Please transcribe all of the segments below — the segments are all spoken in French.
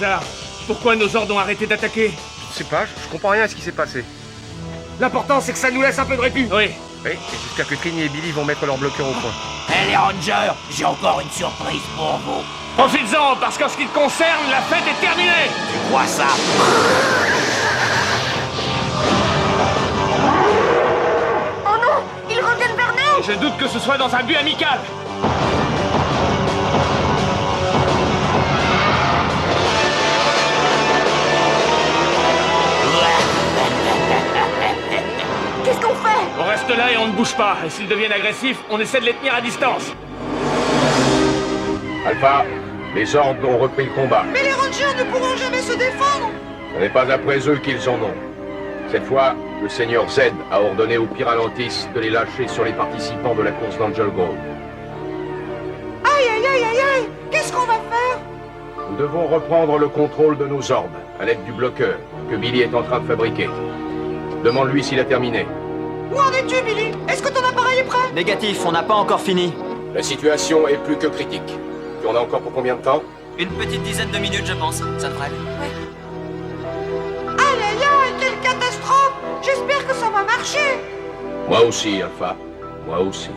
bizarre. Pourquoi nos ordres ont arrêté d'attaquer? Je sais pas, je comprends rien à ce qui s'est passé. L'important, c'est que ça nous laisse un peu de répit. Oui. Oui, et j'espère que Trini et Billy vont mettre leur bloqueur au point. Hé les Rangers, j'ai encore une surprise pour vous. Profites-en, parce qu'en ce qui te concerne, la fête est terminée. Tu vois ça? Oh non, ils reviennent vers nous. Je doute que ce soit dans un but amical. Qu'est-ce qu'on fait? On reste là et on ne bouge pas. Et s'ils deviennent agressifs, on essaie de les tenir à distance. Alpha, les ordres ont repris le combat. Mais les Rangers ne pourront jamais se défendre. Ce n'est pas après eux qu'ils en ont. Cette fois, le Seigneur Z a ordonné aux Pyralantis de les lâcher sur les participants de la course d'Angel Grove. Aïe aïe aïe aïe aïe. Qu'est-ce qu'on va faire? Nous devons reprendre le contrôle de nos orbes à l'aide du bloqueur que Billy est en train de fabriquer. Demande-lui s'il a terminé. Où en es-tu, Billy? Est-ce que ton appareil est prêt? Négatif, on n'a pas encore fini. La situation est plus que critique. Tu en as encore pour combien de temps? Une petite dizaine de minutes, je pense. Ça devrait aller. Aïe aïe aïe, quelle catastrophe. J'espère que ça va marcher. Moi aussi, Alpha. Moi aussi.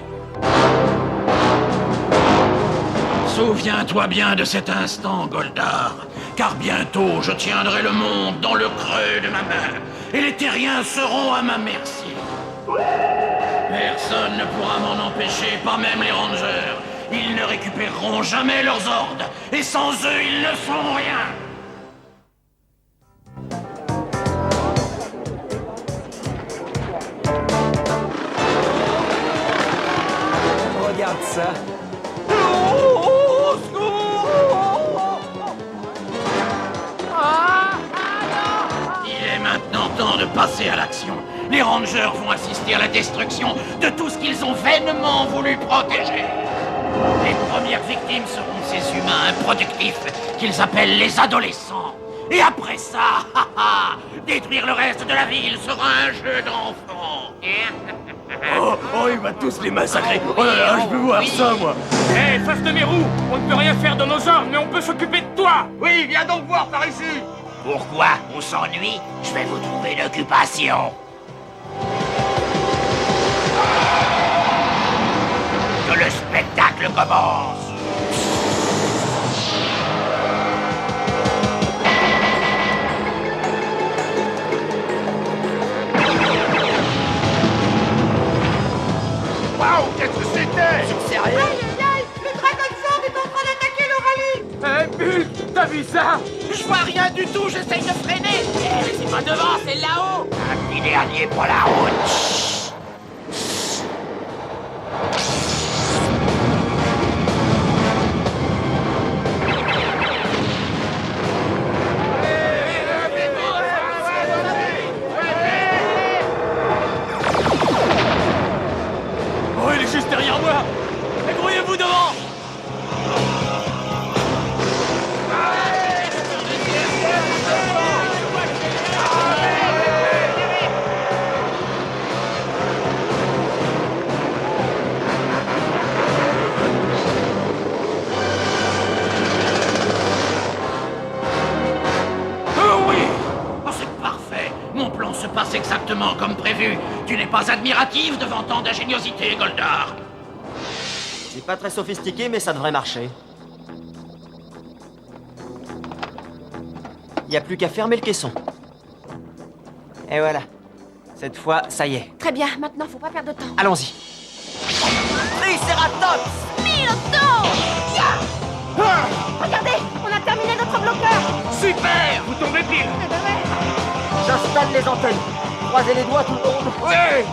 Souviens-toi bien de cet instant, Goldar, car bientôt je tiendrai le monde dans le creux de ma main, et les terriens seront à ma merci. Personne ne pourra m'en empêcher, pas même les Rangers. Ils ne récupéreront jamais leurs ordres, et sans eux, ils ne sont rien. Regarde ça. Il est maintenant temps de passer à l'action. Les Rangers vont assister à la destruction de tout ce qu'ils ont vainement voulu protéger. Les premières victimes seront ces humains improductifs qu'ils appellent les adolescents. Et après ça, détruire le reste de la ville sera un jeu d'enfants. Oh, il va tous les massacrer. Oh là là, je veux voir ça, moi. Hé, face de mes roues, on ne peut rien faire de nos ordres, mais on peut s'occuper de toi. Oui, viens donc voir par ici. Pourquoi on s'ennuie? Je vais vous trouver une occupation. Que le spectacle commence. Waouh, qu'est-ce que c'était? Sérieux? Aïe aïe aïe, le Dragon Sword est en train d'attaquer le rallye. Hé, Bull, t'as vu ça? Je vois rien du tout, j'essaye de freiner. Eh, c'est pas devant, c'est là-haut. Un petit dernier pour la route. Oh, il est juste derrière moi. Grouillez-vous devant. Oh oui! Oh, c'est parfait! Mon plan se passe exactement comme prévu. Tu n'es pas admiratif devant tant d'ingéniosité, Goldar. C'est pas très sophistiqué, mais ça devrait marcher. Y a plus qu'à fermer le caisson. Et voilà. Cette fois, ça y est. Très bien, maintenant faut pas perdre de temps. Allons-y. Triceratops! Regardez, on a terminé notre bloqueur. Super, vous tombez pile. Eh ben ouais. J'installe les antennes. Croisez les doigts, tout le monde. Oui.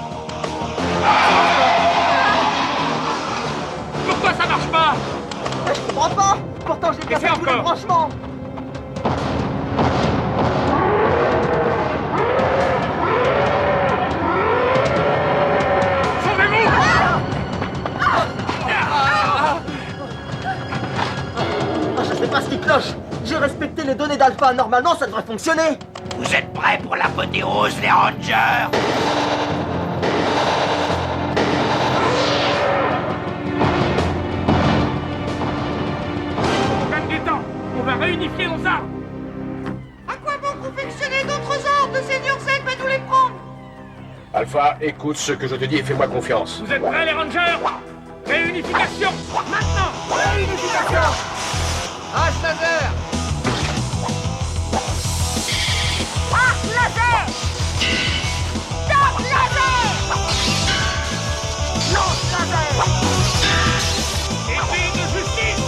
Pourquoi ça marche pas? Je comprends pas. Pourtant, j'ai bien Essaie fait tous les encore. branchements. Sauvez-vous. Je sais pas ce qui cloche. J'ai respecté les données d'Alpha. Normalement, ça devrait fonctionner. Vous êtes prêts pour l'apothéose, les Rangers? On gagne du temps. On va réunifier nos armes. Alpha, écoute ce que je te dis et fais-moi confiance. Vous êtes prêts, les Rangers? Réunification! Maintenant! Réunification! Hache laser! Arc laser! Dark laser! Lance laser! Épée de justice!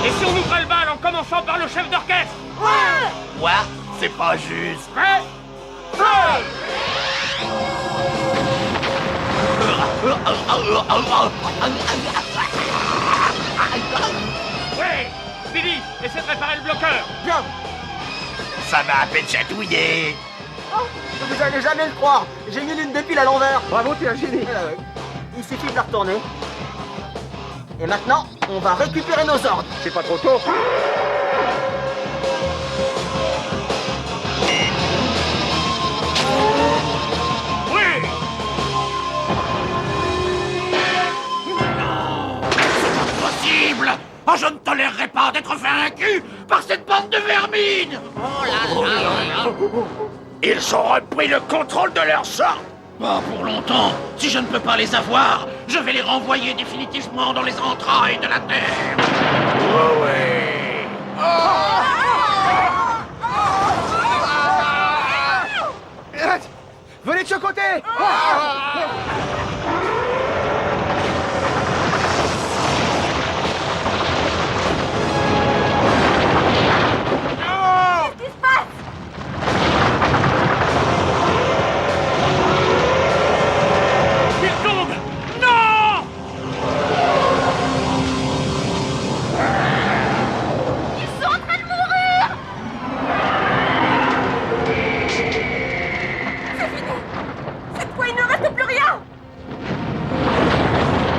Et si on ouvrait le bal en commençant par le chef d'orchestre? Ouais! Quoi? C'est pas juste. Prêt? Feu! Ouais! Billy, essaie de réparer le bloqueur! Bien! Ça m'a à peine chatouillé. Oh, vous allez jamais le croire! J'ai mis l'une des piles à l'envers! Bravo, t'es un génie. Il suffit de la retourner. Et maintenant, on va récupérer nos ordres. C'est pas trop tôt. Oui! Impossible! Oh, je ne tolérerai pas d'être vaincu par cette bande de vermine! Oh là là! Ils ont repris le contrôle de leur sort. Pas pour longtemps. Si je ne peux pas les avoir, je vais les renvoyer définitivement dans les entrailles de la Terre. Oh ouais. Venez de ce côté. Qu'est-ce qui se passe? Il tombe! Non! Ils sont en train de mourir! C'est fini! Cette fois, il ne reste plus rien!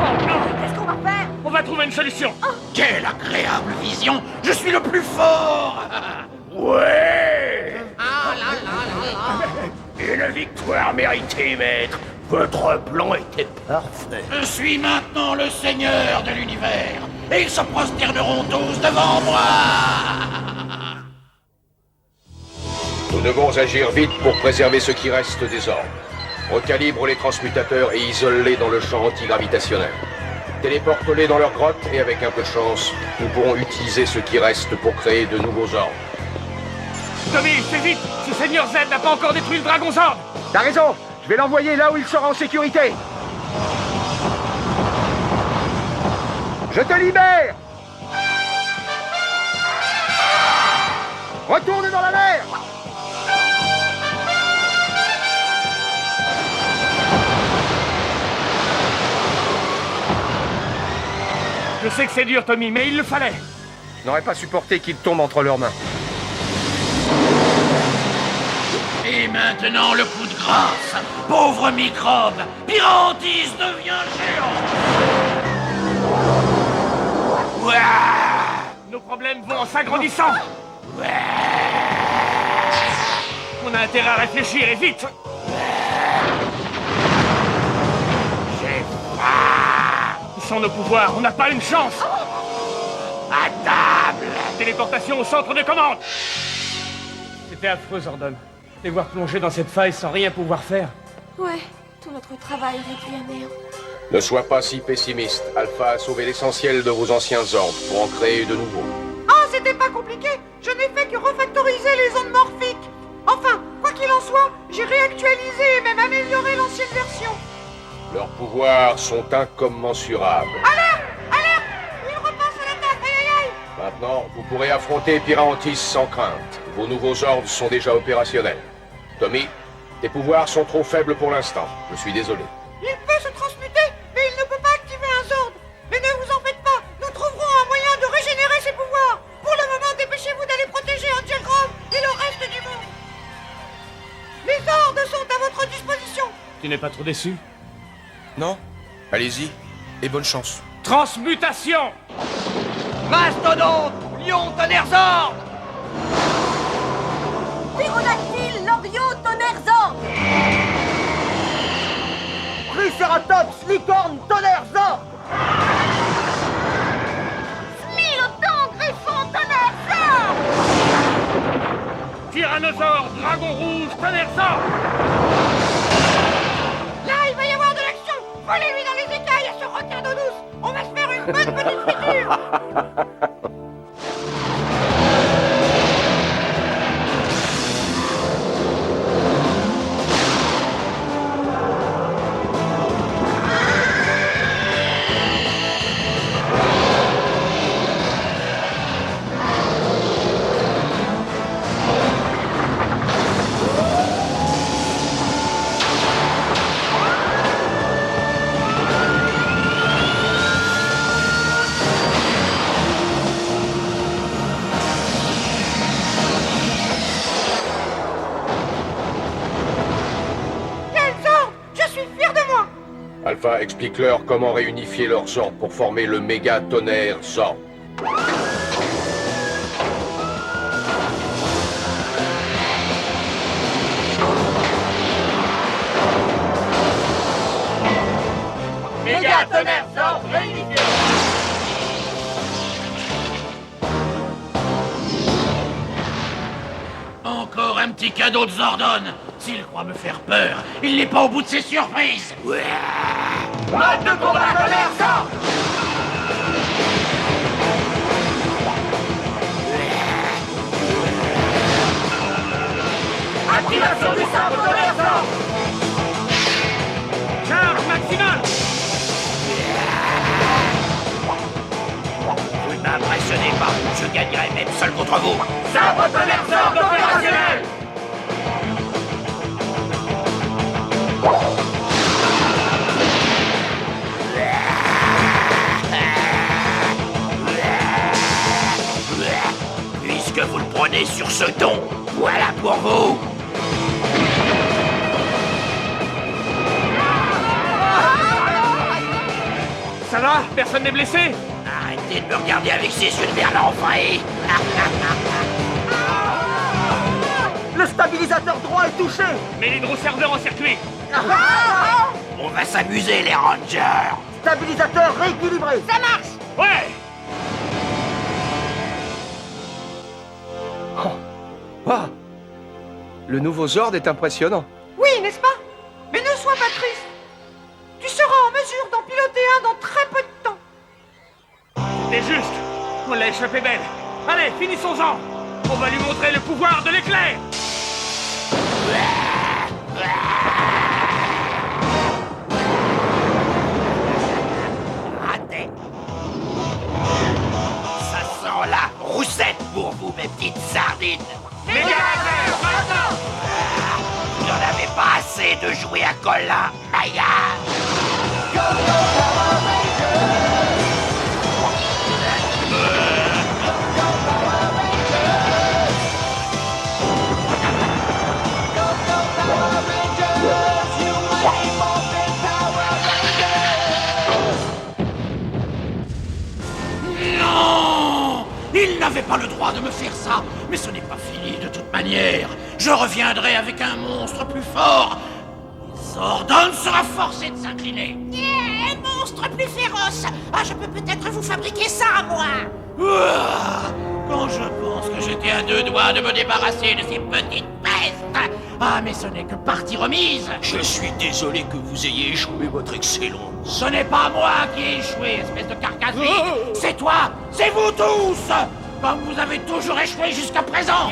Oh non! Qu'est-ce qu'on va faire? On va trouver une solution! Quelle agréable vision! Je suis le plus fort! Ouais. Ah là là là là! Une victoire méritée, maître. Votre plan était parfait. Je suis maintenant le seigneur de l'univers, et ils se prosterneront tous devant moi! Nous devons agir vite pour préserver ce qui reste des ordres. Recalibre les transmutateurs et isole-les dans le champ antigravitationnel. Téléporte-les dans leur grotte et avec un peu de chance, nous pourrons utiliser ce qui reste pour créer de nouveaux ordres. Tommy, fais vite! Ce Seigneur Z n'a pas encore détruit le Dragon Zord! T'as raison. Je vais l'envoyer là où il sera en sécurité. Je te libère. Retourne dans la mer. Je sais que c'est dur, Tommy, mais il le fallait! Je n'aurais pas supporté qu'il tombe entre leurs mains. Et maintenant, le coup de grâce! Pauvre microbe! Pyrantis devient géant! Ouah! Nos problèmes vont en s'agrandissant! On a intérêt à réfléchir, et vite! J'ai faim. Sans nos pouvoirs, on n'a pas une chance! À table. Téléportation au centre de commande! C'était affreux, Zordon. Les voir plonger dans cette faille sans rien pouvoir faire. Ouais, tout notre travail réduit à néant. Ne sois pas si pessimiste. Alpha a sauvé l'essentiel de vos anciens ordres pour en créer de nouveaux. Oh, c'était pas compliqué! Je n'ai fait que refactoriser les ondes morphiques! Enfin, quoi qu'il en soit, j'ai réactualisé et même amélioré l'ancienne version! Leurs pouvoirs sont incommensurables. Alerte! Alerte! Il repense à l'attaque! Aïe aïe aïe! Maintenant, vous pourrez affronter Pyrantis sans crainte. Vos nouveaux ordres sont déjà opérationnels. Tommy, tes pouvoirs sont trop faibles pour l'instant. Je suis désolé. Il peut se transmuter, mais il ne peut pas activer un Zord! Mais ne vous en faites pas! Nous trouverons un moyen de régénérer ses pouvoirs! Pour le moment, dépêchez-vous d'aller protéger Angel Grove et le reste du monde! Les Zords sont à votre disposition! Tu n'es pas trop déçu? Non. Allez-y. Et bonne chance. Transmutation! Mastodonte, lion, tonnerre, Zord. Pterodactyle, Loriot, tonnerre, Zord! Triceratops, licorne, tonnerre, Zord! Smilodonte, Tyrannosaure, dragon rouge, tonnerre sang. Là, il va y avoir de l'action. Volez-lui dans les écailles à ce requin d'eau douce. On va se faire une bonne petite friture. Alpha, explique-leur comment réunifier leurs Zords pour former le méga tonnerre Zord. Méga tonnerre Zord réunifié. Encore un petit cadeau de Zordon. S'il croit me faire peur, il n'est pas au bout de ses surprises. Mode de combat tonnerre Zord. Activation du sabre tonnerre Zord. Charge maximale. Vous ne m'impressionnez pas, je gagnerai même seul contre vous. Sabre tonnerre Zord opérationnel. Puisque vous le prenez sur ce ton, voilà pour vous. Ça va? Personne n'est blessé? Arrêtez de me regarder avec ces yeux de merlan enfaillés. Le stabilisateur droit est touché. Mets l'hydroserveur en circuit. On va s'amuser, les Rangers. Stabilisateur rééquilibré. Ça marche. Ouais. Ah, le nouveau Zord est impressionnant. Oui, n'est-ce pas? Mais ne sois pas triste. Tu seras en mesure d'en piloter un dans très peu de temps. C'est juste. On l'a échappé belle. Allez, finissons-en. On va lui montrer le pouvoir de l'éclair. Raté. Ça sent la roussette pour vous, mes petites sardines. Méga laser, maintenant. Vous n'en avez pas assez de jouer à Colin, Maya. Non! Il n'avait pas le droit de me faire ça, mais ce n'est pas fini de toute manière. Je reviendrai avec un monstre plus fort. Zordon sera forcé de s'incliner. Un monstre plus féroce. Ah, je peux peut-être vous fabriquer ça, moi. Ouah, quand je pense que j'étais à deux doigts de me débarrasser de ces petites pestes. Ah, mais ce n'est que partie remise. Je suis désolé que vous ayez échoué, votre excellence. Ce n'est pas moi qui ai échoué, espèce de carcasse vide. C'est toi, c'est vous tous. Comme vous avez toujours échoué jusqu'à présent.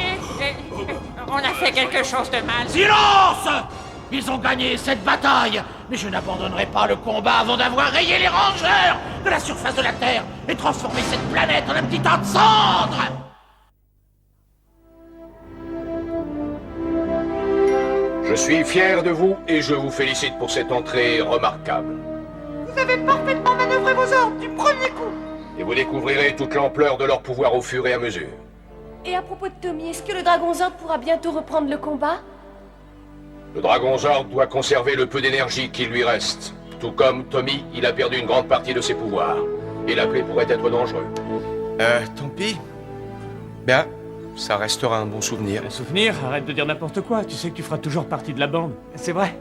On a fait quelque chose de mal. Silence! Ils ont gagné cette bataille, mais je n'abandonnerai pas le combat avant d'avoir rayé les Rangers de la surface de la Terre et transformé cette planète en un petit tas de cendres. Je suis fier de vous et je vous félicite pour cette entrée remarquable. Vous avez parfaitement manœuvré vos ordres du premier coup. Et vous découvrirez toute l'ampleur de leur pouvoir au fur et à mesure. Et à propos de Tommy, est-ce que le Dragon Zord pourra bientôt reprendre le combat? Le Dragon Zord doit conserver le peu d'énergie qu'il lui reste. Tout comme Tommy, il a perdu une grande partie de ses pouvoirs. Et l'appeler pourrait être dangereux. Tant pis. Bien, ça restera un bon souvenir. Un souvenir? Arrête de dire n'importe quoi. Tu sais que tu feras toujours partie de la bande. C'est vrai.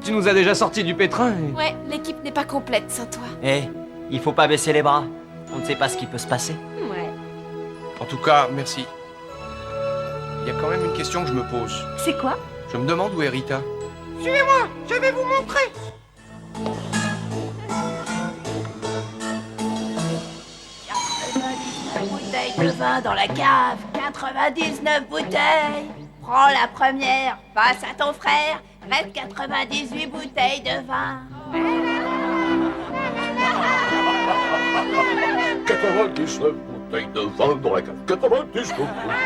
Tu nous as déjà sortis du pétrin et... Ouais, l'équipe n'est pas complète sans toi. Eh, il faut pas baisser les bras. On ne sait pas ce qui peut se passer. Ouais. En tout cas, merci. il y a quand même une question que je me pose. C'est quoi? Je me demande où est Rita. Suivez-moi, je vais vous montrer. Bouteilles de vin dans la cave, 99 bouteilles. Prends la première, passe à ton frère, reste 98 bouteilles de vin. 99 bouteilles de vin dans la cave. 99 bouteilles.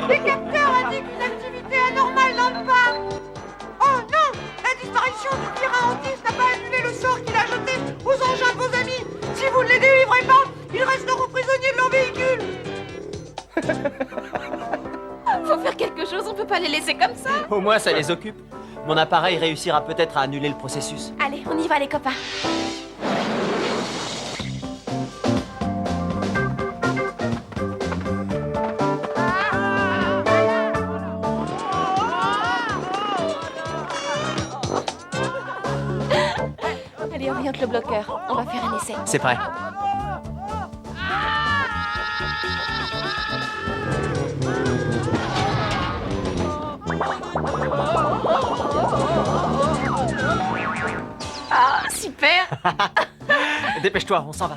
Les capteurs indiquent une activité anormale dans le parc. Oh non, la disparition du pirate autiste n'a pas annulé le sort qu'il a jeté aux engins de vos amis. Si vous ne les délivrez pas, ils resteront prisonniers de leur véhicule. Faut faire quelque chose, on peut pas les laisser comme ça. Au moins, ça les occupe. Mon appareil réussira peut-être à annuler le processus. Allez, on y va les copains. Allez, oriente le bloqueur. On va faire un essai. C'est prêt. Ah, super. Dépêche-toi, on s'en va.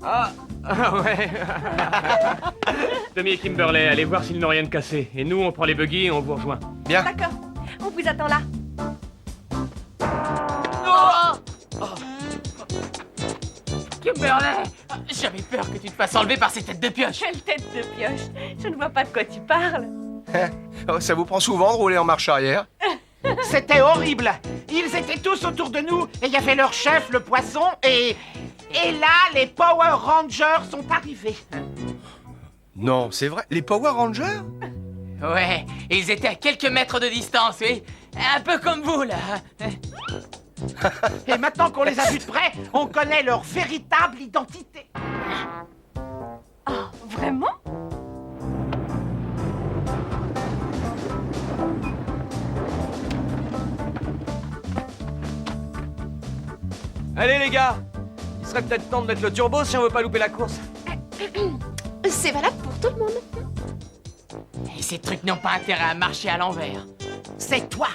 Ah ouais. Tommy et Kimberley, allez voir s'ils n'ont rien de cassé. Et nous, on prend les buggy et on vous rejoint. Bien. D'accord, on vous attend là. Kimberley, j'avais peur que tu te fasses enlever par ces têtes de pioche. Quelle tête de pioche. Je ne vois pas de quoi tu parles. Oh, ça vous prend souvent de rouler en marche arrière? C'était horrible. Ils étaient tous autour de nous et il y avait leur chef, le poisson, et là, les Power Rangers sont arrivés. Non, c'est vrai. Les Power Rangers? Ouais, ils étaient à quelques mètres de distance, oui. Un peu comme vous, là. Et maintenant qu'on les a vus de près, on connaît leur véritable identité. Oh, vraiment? Allez les gars, il serait peut-être temps de mettre le turbo si on veut pas louper la course. C'est valable pour tout le monde. Et ces trucs n'ont pas intérêt à marcher à l'envers. C'est toi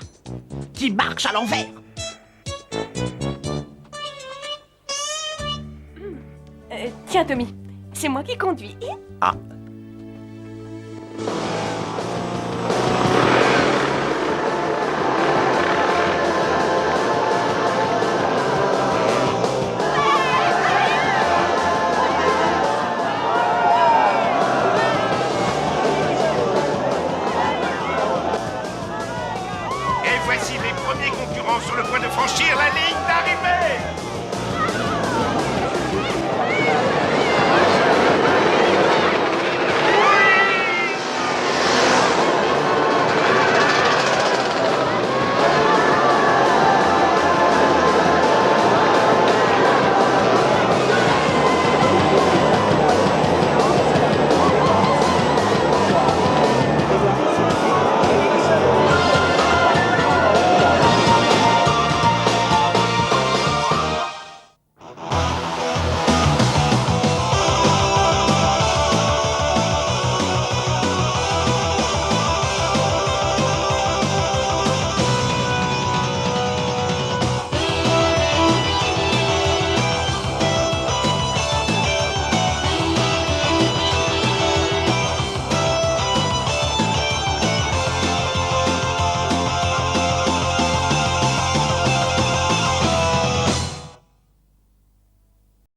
qui marches à l'envers. Tiens Tommy, c'est moi qui conduis. Ah. Et voici les premiers concurrents sur le point de franchir la ligne.